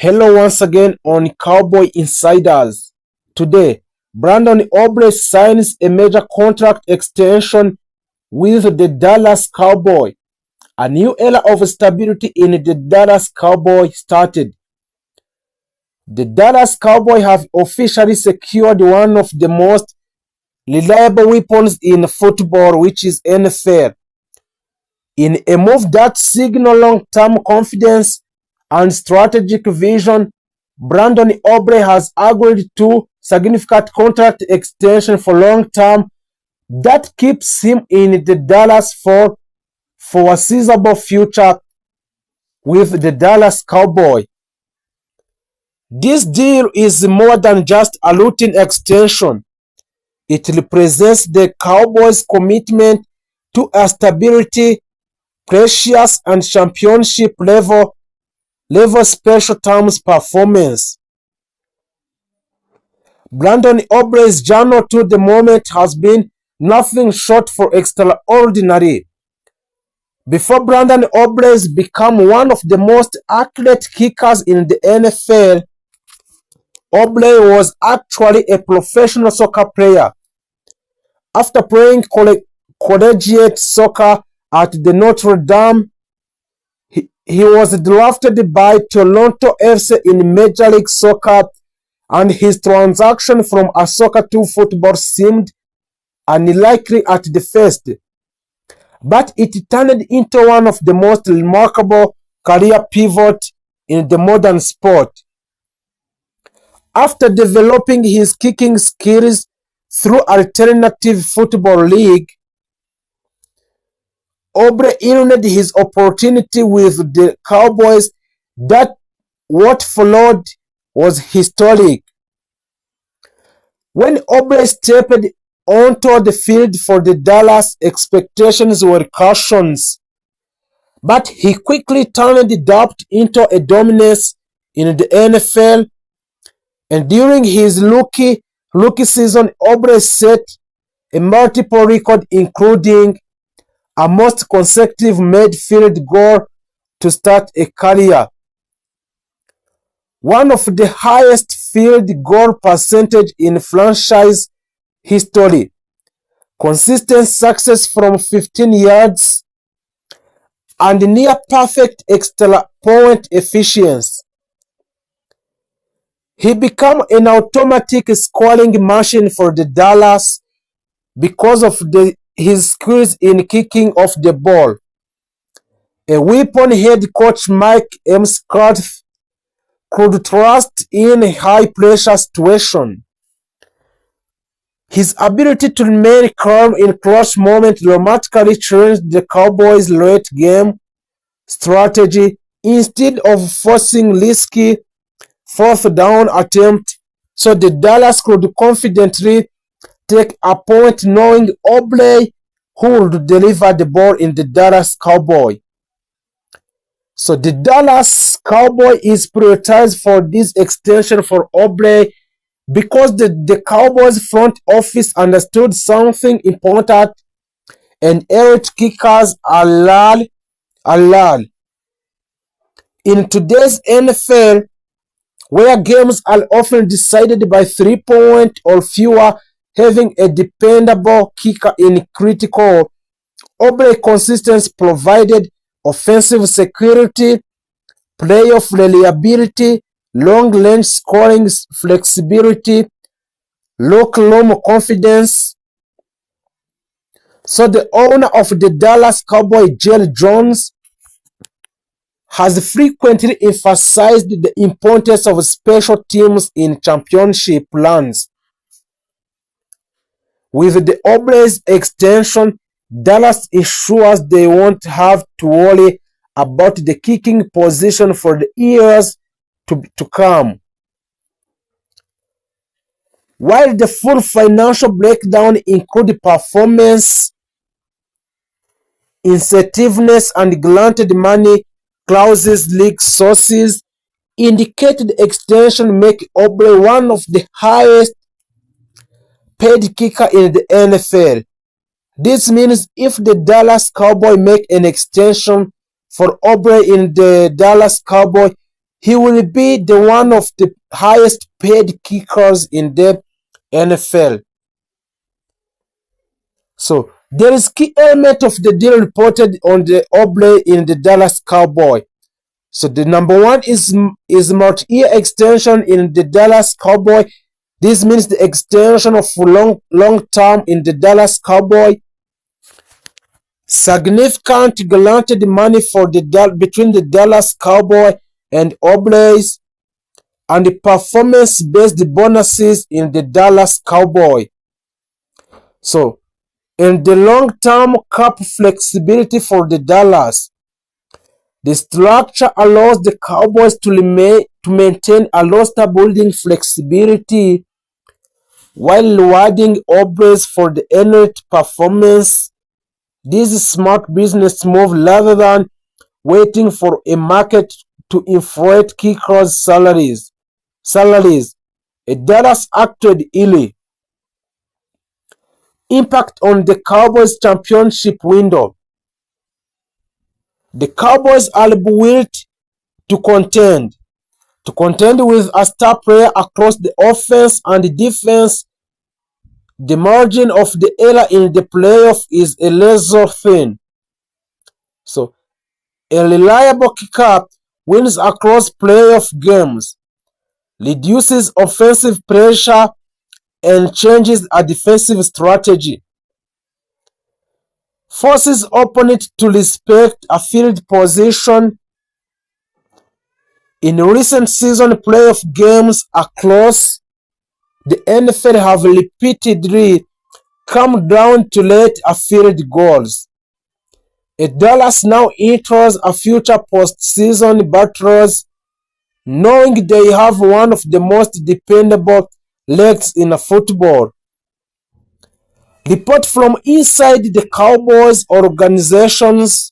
Hello once again on Cowboy Insiders. Today, Brandon Aubrey signs a major contract extension with the Dallas Cowboys. A new era of stability in the Dallas Cowboys started. The Dallas Cowboys have officially secured one of the most reliable weapons in football, which is NFL. In a move that signals long-term confidence and strategic vision, Brandon Aubrey has agreed to significant contract extension for long term that keeps him in the Dallas for a foreseeable future with the Dallas Cowboys. This deal is more than just a routine extension. It represents the Cowboys' commitment to a stability, precious and championship level special teams performance. Brandon Aubrey's journey to the moment has been nothing short of extraordinary. Before Brandon Aubrey became one of the most accurate kickers in the NFL, Aubrey was actually a professional soccer player. After playing collegiate soccer at the Notre Dame, he was drafted by Toronto FC in Major League Soccer, and his transition from a soccer to football seemed unlikely at the first. But it turned into one of the most remarkable career pivots in the modern sport. After developing his kicking skills through alternative football league, Aubrey earned his opportunity with the Cowboys. That what followed was historic. When Aubrey stepped onto the field for the Dallas, expectations were cautious, but he quickly turned doubt into a dominance in the NFL. And during his rookie season, Aubrey set a multiple record, including a most consecutive made field goal to start a career, one of the highest field goal percentage in franchise history, consistent success from 15 yards, and near perfect extra point efficiency. He became an automatic scoring machine for the Dallas because of his skills in kicking off the ball, a weapon head coach Maxx Crosby could trust in high-pressure situations. His ability to remain calm in clutch moments dramatically changed the Cowboys' late game strategy. Instead of forcing risky fourth down attempts, so the Dallas could confidently take a point knowing Aubrey who would deliver the ball in the Dallas Cowboy. So the Dallas Cowboy is prioritized for this extension for Aubrey because the Cowboys front office understood something important, and elite kickers are rare. In today's NFL, where games are often decided by 3 points or fewer, having a dependable kicker in critical. Aubrey consistency provided offensive security, playoff reliability, long-range scoring flexibility, locker-room confidence. So the owner of the Dallas Cowboys, Jerry Jones, has frequently emphasized the importance of special teams in championship runs. With the Aubrey's extension, Dallas ensures they won't have to worry about the kicking position for the years to come. While the full financial breakdown includes performance, incentives, and granted money clauses, league sources indicated the extension make Aubrey one of the highest paid kicker in the NFL. This means if the Dallas Cowboys make an extension for Aubrey in the Dallas Cowboys, He will be the one of the highest paid kickers in the NFL. So there is key element of the deal reported on the Aubrey in the Dallas Cowboy. So the number one is multi-year extension in the Dallas Cowboy. This means the extension of long term in the Dallas Cowboy. Significant guaranteed money for between the Dallas Cowboy and Aubrey's, and the performance-based bonuses in the Dallas Cowboy. So, in the long-term cap flexibility for the Dallas, the structure allows the Cowboys to maintain a roster building flexibility while rewarding Aubrey's for the earned performance. This is smart business move rather than waiting for a market to inflate kickers' salaries. Dallas acted early. Impact on the Cowboys championship window. The Cowboys are built to contend. To contend with a star player across the offense and defense, the margin of the error in the playoff is a razor thin. So, a reliable kicker wins across playoff games, reduces offensive pressure, and changes a defensive strategy. Forces opponent to respect a field position. In recent season playoff games across the NFL have repeatedly come down to late field goals. Dallas now enters a future postseason battles knowing they have one of the most dependable legs in football. Report from inside the Cowboys organizations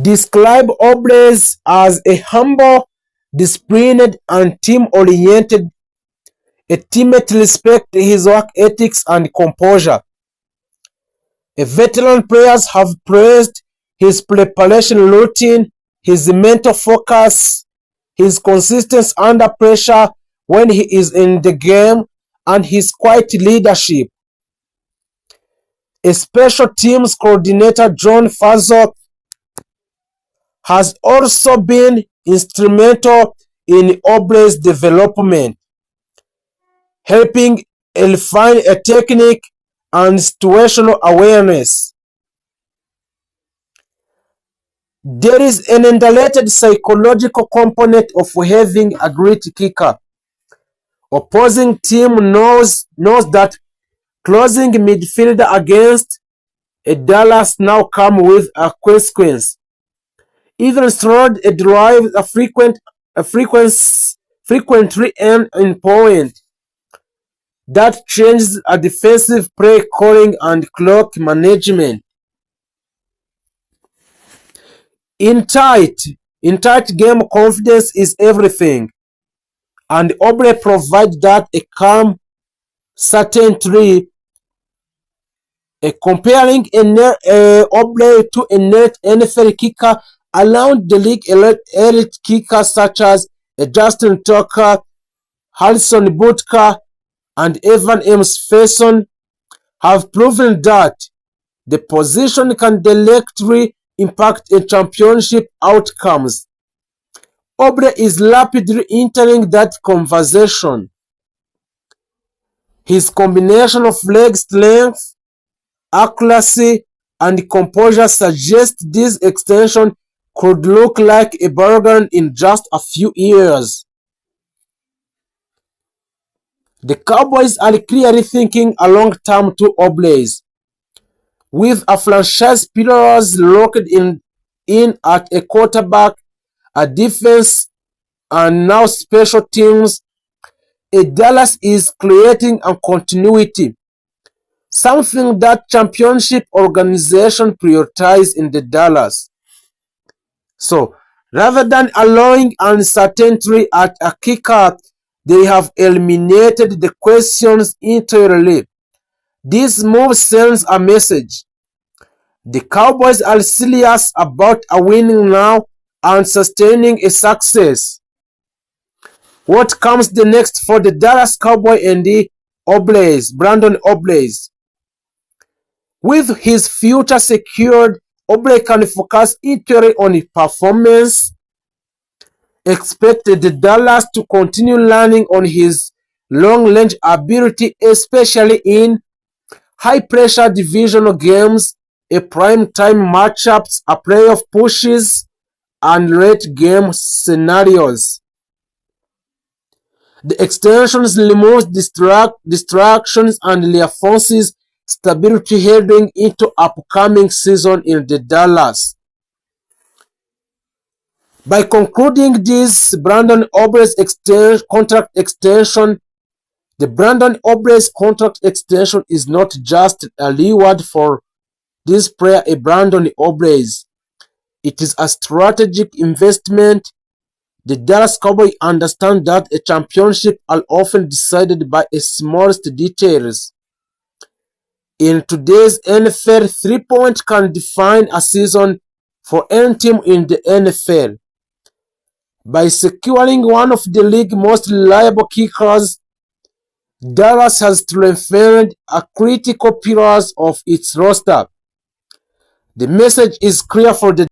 describe Aubrey as a humble, disciplined, and team-oriented. A teammate respects his work ethics and composure. Veteran players have praised his preparation routine, his mental focus, his consistency under pressure when he is in the game, and his quiet leadership. A special teams coordinator, John Fazok, has also been instrumental in Aubrey's development, helping refine a technique and situational awareness. There is an underrated psychological component of having a great kicker. Opposing team knows that closing midfielder against a Dallas now come with a consequence. Even throwing a drive frequently end in point. That changes a defensive play calling and clock management. In tight game, confidence is everything, and Aubrey provides that a calm certainty. Comparing Aubrey to a net NFL kicker around the league, elite kickers such as Justin Tucker, Harrison Butker, and Evan Faison have proven that the position can directly impact a championship outcomes. Aubrey is rapidly entering that conversation. His combination of leg strength, accuracy, and composure suggests this extension could look like a bargain in just a few years. The Cowboys are clearly thinking a long-term to Aubrey's, with a franchise pillars locked in at a quarterback, a defense, and now special teams. Dallas is creating a continuity, something that championship organization prioritize in the Dallas. So, rather than allowing uncertainty at a kicker, they have eliminated the questions entirely. This move sends a message. The Cowboys are serious about a winning now, and sustaining a success. What comes the next for the Dallas Cowboys and the Aubrey's, Brandon Aubrey's? With his future secured, Aubrey can focus entirely on his performance. Expect the Dallas to continue learning on his long-range ability, especially in high-pressure divisional games, a prime-time matchups, a playoff pushes, and late-game scenarios. The extensions removes distractions and reinforces stability heading into upcoming season in the Dallas. By concluding this Brandon Aubrey's contract extension, the Brandon Aubrey's contract extension is not just a reward for this player, Brandon Aubrey's. It is a strategic investment. The Dallas Cowboys understand that a championship are often decided by the smallest details. In today's NFL, 3 points can define a season for any team in the NFL. By securing one of the league's most reliable kickers, Dallas has strengthened a critical pillars of its roster. The message is clear for the